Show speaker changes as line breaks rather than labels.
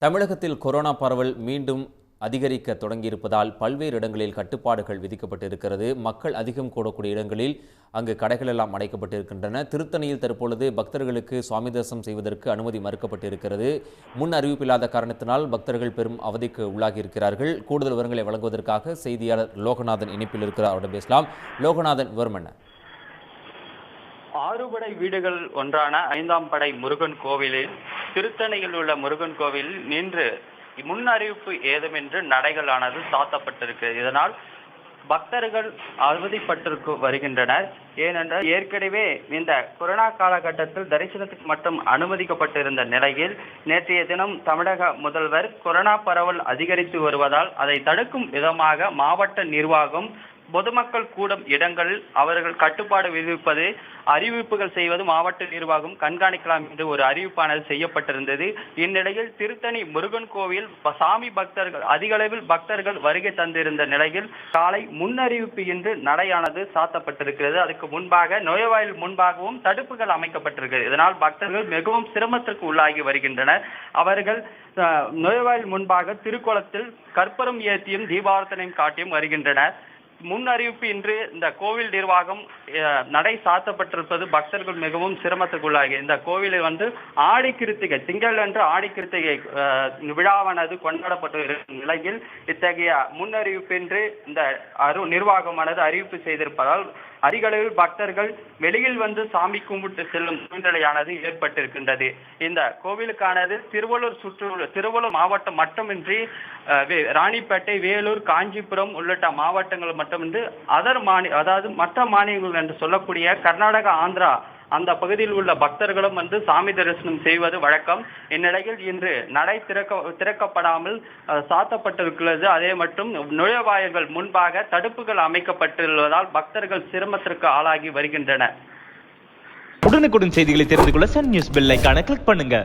தமிழகத்தில் கொரோனா பரவல் மீண்டும் அதிகரிக்க தொடங்கியிருப்பதால் பல்வேறு இடங்களில் கட்டுப்பாடுகள் விதிக்கப்பட்டிருக்கிறது. மக்கள் அதிகம் கூடக்கூடிய இடங்களில் அங்கு கடைகள் எல்லாம் அடைக்கப்பட்டிருக்கின்றன. திருத்தணியில் தற்பொழுது பக்தர்களுக்கு சுவாமி தரிசனம் செய்வதற்கு அனுமதி மறுக்கப்பட்டிருக்கிறது. முன் அறிவிப்பில்லாத காரணத்தினால் பக்தர்கள் பெரும் அவதிக்கு உள்ளாகி இருக்கிறார்கள். கூடுதல் விவரங்களை வழங்குவதற்காக செய்தியாளர் லோகநாதன் இணைப்பில் இருக்கிறார். அவரிடம் பேசலாம். லோகநாதன், விவரம் என்ன?
ஆறுபடை வீடுகள் ஒன்றான 5ஆம் படை முருகன் கோவிலில் திருத்தணியில் உள்ள முருகன் கோவிலில் நின்று முன் அறிவிப்பு ஏதுமென்று நடைகளானது சாத்தப்பட்டிருக்கிறது. இதனால் பக்தர்கள் அவதிப்பட்டிருக்கு வருகின்றனர். ஏனென்றால் ஏற்கனவே இந்த கொரோனா காலகட்டத்தில் தரிசனத்துக்கு மட்டும் அனுமதிக்கப்பட்டிருந்த நிலையில் நேற்றைய தினம் தமிழக முதல்வர் கொரோனா பரவல் அதிகரித்து வருவதால் அதை தடுக்கும் விதமாக மாவட்ட நிர்வாகம் பொதுமக்கள் கூடும் இடங்களில் அவர்கள் கட்டுப்பாடு விதிப்பது, அறிவிப்புகள் செய்வது மாவட்ட நிர்வாகம் கண்காணிக்கலாம் என்று ஒரு அறிவிப்பானது செய்யப்பட்டிருந்தது. இந்நிலையில் திருத்தணி முருகன் கோவில் சாமி பக்தர்கள் அதிக அளவில் பக்தர்கள் வருகை தந்திருந்த நிலையில் காலை முன்னறிவிப்பு இன்று நடையானது சாத்தப்பட்டிருக்கிறது. அதுக்கு முன்பாக நுழைவாயில் முன்பாகவும் தடுப்புகள் அமைக்கப்பட்டிருக்கிறது. இதனால் பக்தர்கள் மிகவும் சிரமத்திற்கு உள்ளாகி வருகின்றனர். அவர்கள் நுழைவாயில் முன்பாக திருக்குளத்தில் கற்பூரம் ஏற்றியும் தீபாரதனையும் காட்டியும் வருகின்றனர். முன் அறிவிப்பு இன்று இந்த கோவில் நிர்வாகம் நடை சாத்தப்பட்டிருப்பது பக்தர்கள் மிகவும் சிரமத்துக்குள்ளாகி இந்த கோவிலில் ஆடி கிருத்திகை திங்கள் அன்று ஆடி கிருத்திகை விழாவானது கொண்டாடப்பட்டு இருக்கும் நிலையில் இத்தகைய முன்னறிவிப்பு என்று இந்த நிர்வாகமானது அறிவிப்பு செய்திருப்பதால் அதிக அளவில் பக்தர்கள் வெளியில் சாமி கும்பிட்டு செல்லும் சூழ்நிலையானது ஏற்பட்டிருக்கின்றது. இந்த கோவிலுக்கானது திருவள்ளூர் மாவட்டம் மட்டுமின்றி ராணிப்பேட்டை, வேலூர், காஞ்சிபுரம் உள்ளிட்ட மாவட்டங்கள் மட்டுமின்றி அதாவது மற்ற மாநிலங்கள் என்று சொல்லக்கூடிய கர்நாடகா, ஆந்திரா அந்த பகுதியில் உள்ள பக்தர்களும் சாமி தரிசனம் செய்வது வழக்கம். இந்நிலையில் இன்று நடை திறக்கப்படாமல் சாத்தப்பட்டிருக்கிறது. அதே மற்றும் நுழைவாயில்கள் முன்பாக தடுப்புகள் அமைக்கப்பட்டுள்ளதால் பக்தர்கள் சிரமத்திற்கு ஆளாகி வருகின்றனர்.
உடனுக்குடன் செய்திகளை தெரிந்து கொள்ள சன் நியூஸ் பெல் ஐகானை கிளிக் பண்ணுங்க.